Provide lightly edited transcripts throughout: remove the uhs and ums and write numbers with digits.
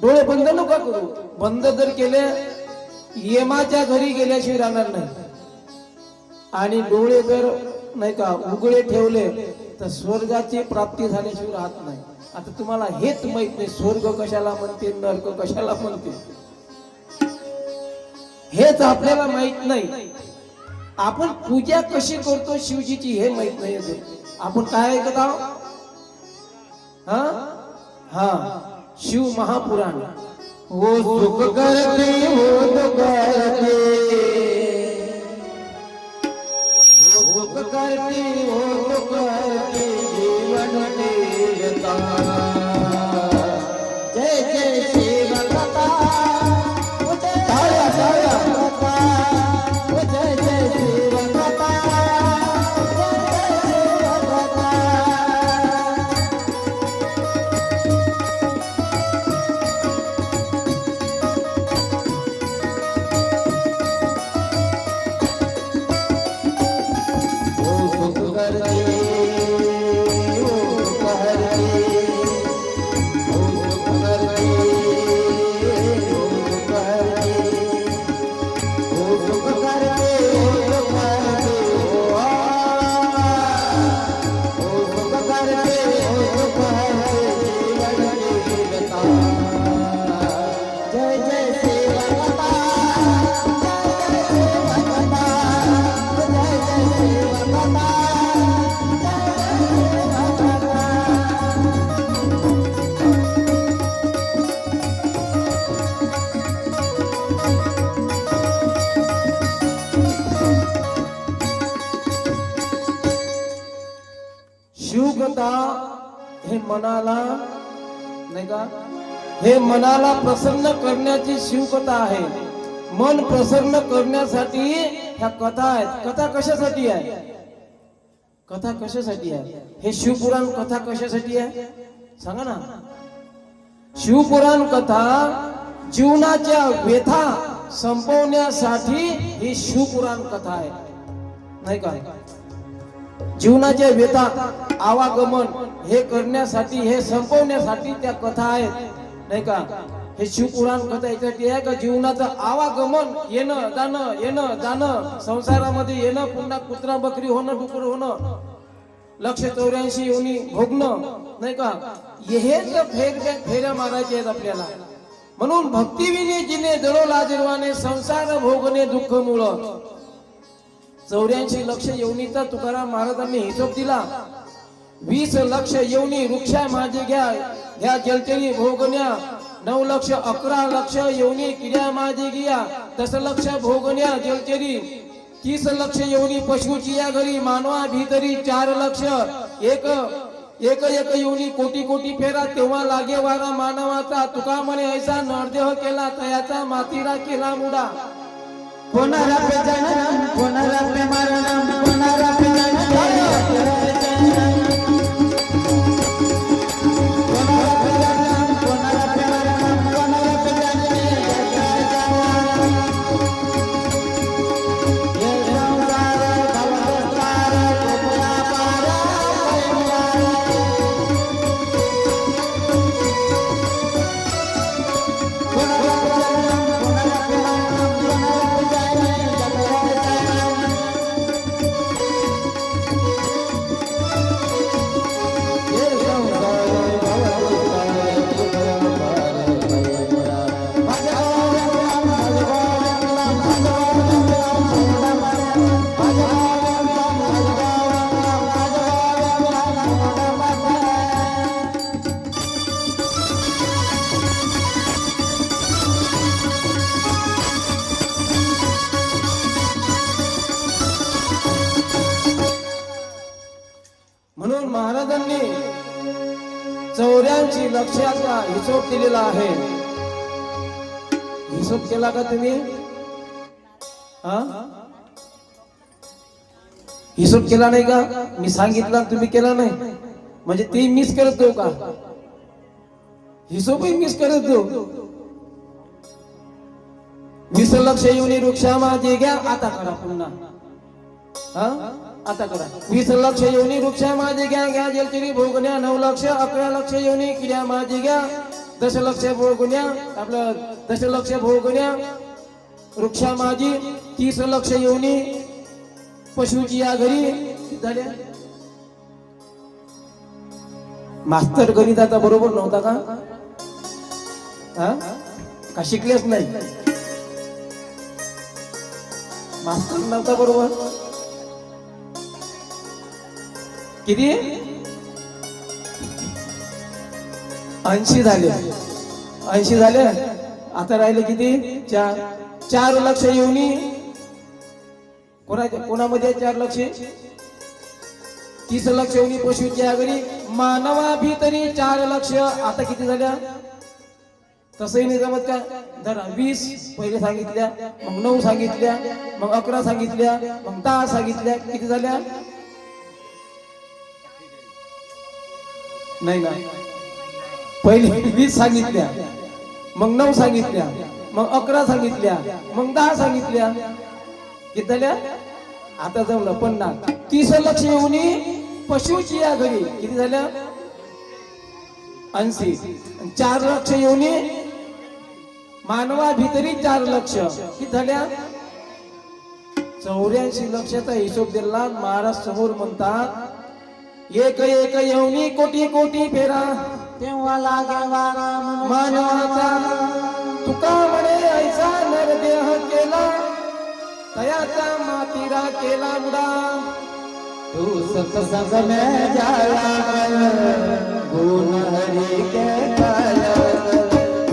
डोळे बंद नका करू. बंद जर केले यमाच्या घरी गेल्याशिवाय राहणार नाही. आणि डोळे जर नाही का उघडे ठेवले तर स्वर्गाची प्राप्ती झाल्याशिवाय राहत नाही. आता तुम्हाला हेच माहित नाही स्वर्ग कशाला म्हणते, नरक कशाला म्हणते, हेच आपल्याला माहित नाही. आपण पूजा कशी करतो शिवजीची हे माहित नाही. आपण काय ऐकत आहोत? हा हा शिव महापुराण. वो सुख करते वो दुख करते, वो सुख करते वो दुख करते, जीवन देता. जय जय शिव कथा, जय जय शिव कथा. शिवकथा हे मनाला नाही का, हे मनाला प्रसन्न करण्याची शिवकथा आहे. मन प्रसन्न करण्यासाठी ह्या कथा आहेत. कथा कशासाठी आहे? कथा कशासाठी आहे? हे शिवपुराण कथा कशासाठी आहे सांगा ना. शिवपुराण कथा जीवनाच्या व्यथा संपवण्यासाठी ही शिवपुराण कथा आहे नाही का. जीवनाच्या व्यथा आवागमन हे करण्यासाठी, हे संपवण्यासाठी त्या कथा आहेत नाही का. हे शिवपुराण कथा यासाठी आहे का जीवनाचं आवागमन, येणं जाणं, संसारामध्ये येणं, पुन्हा कुत्रा बकरी होणं, डुकर होणं, 184 योनी भोगणं नाही का. हेच फेऱ्या मारायचे आहेत आपल्याला. म्हणून भक्तिविने जिने जळो लाजिरवाने, संसार भोगणे दुःख मूळ. 84 लक्ष योनीचा तुकाराम महाराजांनी हिशोब दिला. 20 लक्ष योनी वृक्षा माझे घ्या जलचरी भोगण्या, 9 लक्ष 11 लक्ष योनी किड्या माझे घ्या, 10 लक्ष भोगण्या जलचरी, 30 लक्ष योनी पशुची या घरी, मानवा भीतरी 4 लक्ष, एक योनी कोटी कोटी फेरा, तेव्हा लागे वारा मानवाचा. तुका म्हणे ऐसा नरदेह केला, तयाचा मातीरा केला मुडा. कोणाला पे जनन, कोणाला पे मरण, कोणाला पे जनन, कोणाला पे जनन, कोणाला पे मरण, कोणाला पे जनन. ये संसार भवसार कृपया पार कोणाला पे जनन, कोणाला पे मरण, कोणाला पे म्हणून महाराजांनी 84 लक्षाचा हिशोब केलेला आहे. हिशोब केला का तुम्ही? हिशोब केला नाही का? मी सांगितलं तुम्ही केला नाही म्हणजे ते मिस करत जाऊ का? हिशोबही मिस करत जाऊ. 20 लक्ष येऊन वृक्षा माझे घ्या. आता करा पुन्हा. आता करा 20 लक्ष योनी वृक्षा माझे घ्या घ्या जलचिरी भोगण्या 9 लक्ष 11 लक्ष योनी किड्या माझे घ्या 10 लक्ष भोगण्या आपलं 10 लक्ष भोगण्या वृक्षा माझी 30 लक्ष योनी पशुची या घरी किती झाल्या मास्तर गणिताचा बरोबर नव्हता का हा का शिकलेच नाही मास्तर नव्हता बरोबर किती 80 झाले 80 झाले आता राहिले किती 4 लक्ष येऊनी कोणामध्ये 4 लक्ष 30 लक्ष येऊनी पशुच्या घरी मानवा भीतरी 4 लक्ष आता किती झाल्या तसंही नाही जमत का धरा 20 पहिले सांगितल्या मग 9 सांगितल्या मग 11 सांगितल्या मग 10 सांगितल्या किती झाल्या नाही ना पहिले 20 सांगितल्या मग 9 सांगितल्या मग 11 सांगितल्या मग 10 सांगितल्या किती झाल्या आता जमलं 50 30 लक्ष येऊनी पशुची या घरी किती झाल्या 80 4 लक्ष येऊनी मानवा भीतरी 4 लक्ष किती झाल्या 84 लक्षाचा हिशोब दिला महाराज समोर म्हणतात एक एक येऊनी कोटी कोटी फेरा तेव्हा लागे वारा मानवाचा तुका म्हणे ऐसा नरदेह केला तयाचा मातीरा केला मुडा तू सत्संग में जाला गुण हरि के गाया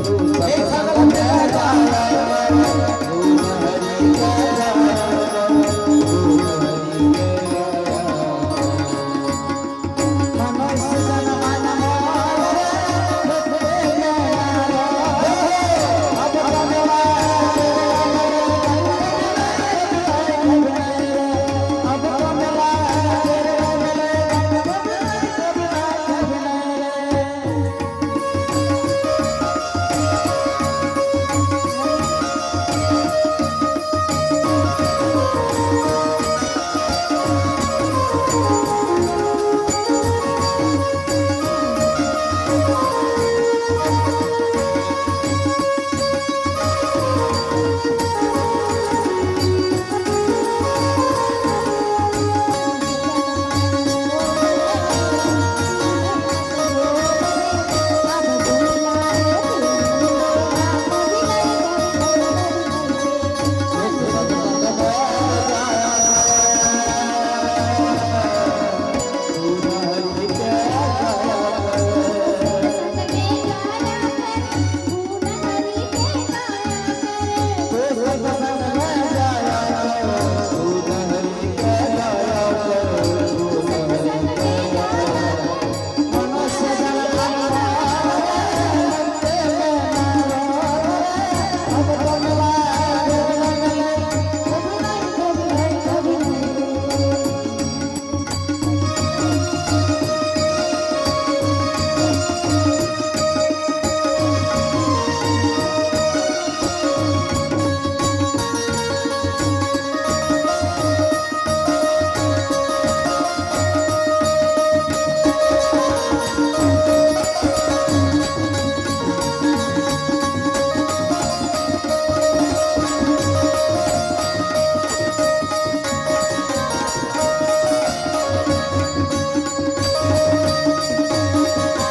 तू सत्संग में जाला गुण हरि के गाया गुण हरि के गाया मनुष्य जन मन मोरे अब कमला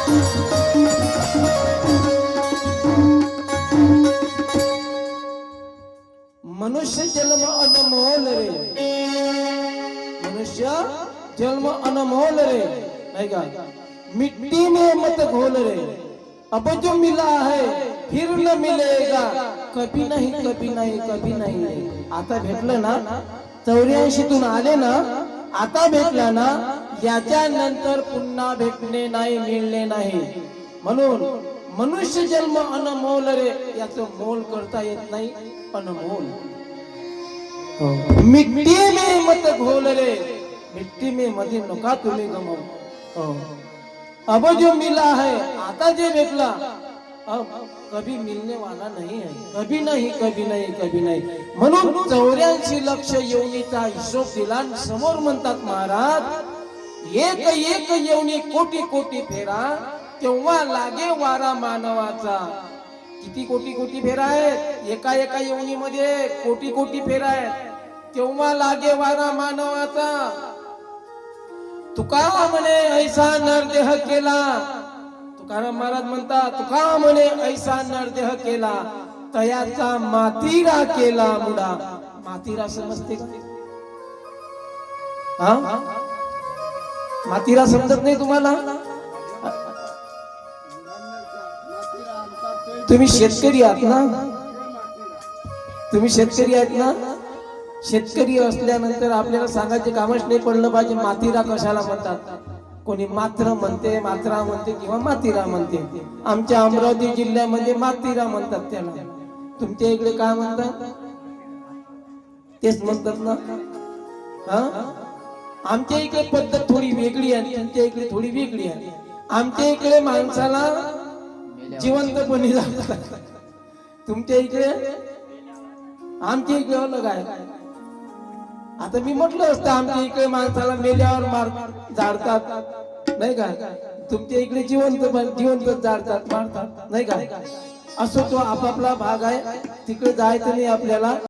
अब कमला मनुष्य जन्म अनमोल रे मनुष्य जन्म अनमोल रे नहीं का मिट्टी में मत घोल रे अब जो मिला है फिर न मिलेगा कभी नहीं कभी नहीं कभी नहीं आता भेटलं ना 84 तून आले ना आता भेटला ना याच्या नंतर पुन्हा भेटणे नाही मिळणे नाही म्हणून मनुष्य जन्म अनमोल रे याचं मोल करता येत नाही अनमोल मिट्टी में मत घोल रे मिट्टी में मध्ये नका तुम्ही गमव अब जो मिला है आता जे भेटला अब कभी मिलने वाला नहीं है, कभी नहीं, कभी नाही, कभी नाही. म्हणून 84 लक्ष योनीचा हिशोब दिला आणि समोर म्हणतात महाराज एक एक योनी कोटी कोटी फेरा तेव्हा लागे वारा मानवाचा. किती कोटी कोटी फेरा आहेत एका एका योनीमध्ये, कोटी कोटी फेरा आहेत तेव्हा लागे वारा मानवाचा. तुका म्हणे ऐसा नरदेह केला, तुकाराम महाराज म्हणतात तुका म्हणे ऐसा नरदेह केला तयाचा मातीरा केला मुडा. मातीरा समजते का? हा, मातीरा समजत नाही तुम्हाला? तुम्ही शेतकरी आहात ना? तुम्ही शेतकरी आहेत ना? शेतकरी असल्यानंतर आपल्याला सांगायचे कामच नाही पडलं पाहिजे मातीरा कशाला म्हणतात. कोणी मात्र म्हणते, मात्रा म्हणते किंवा मातीरा म्हणते. आमच्या अमरावती जिल्ह्यामध्ये मातीरा म्हणतात त्याला. तुमच्या इकडे काय म्हणतात? तेच म्हणतात ना? हा, आमच्या इकडे पद्धत थोडी वेगळी आहे, तुमच्या इकडे थोडी वेगळी आहे. आमच्या इकडे माणसाला जिवंतपणी जातात, तुमच्या इकडे, आमच्या इकडे अलग आहे. आता मी म्हटलं असतं आमच्या इकडे माणसाला मेल्यावर जाळतात नाही का, तुमच्या इकडे जिवंत जाळतात मारतात नाही का. असो तो आपापला भाग आहे, तिकडे जायचं नाही आपल्याला.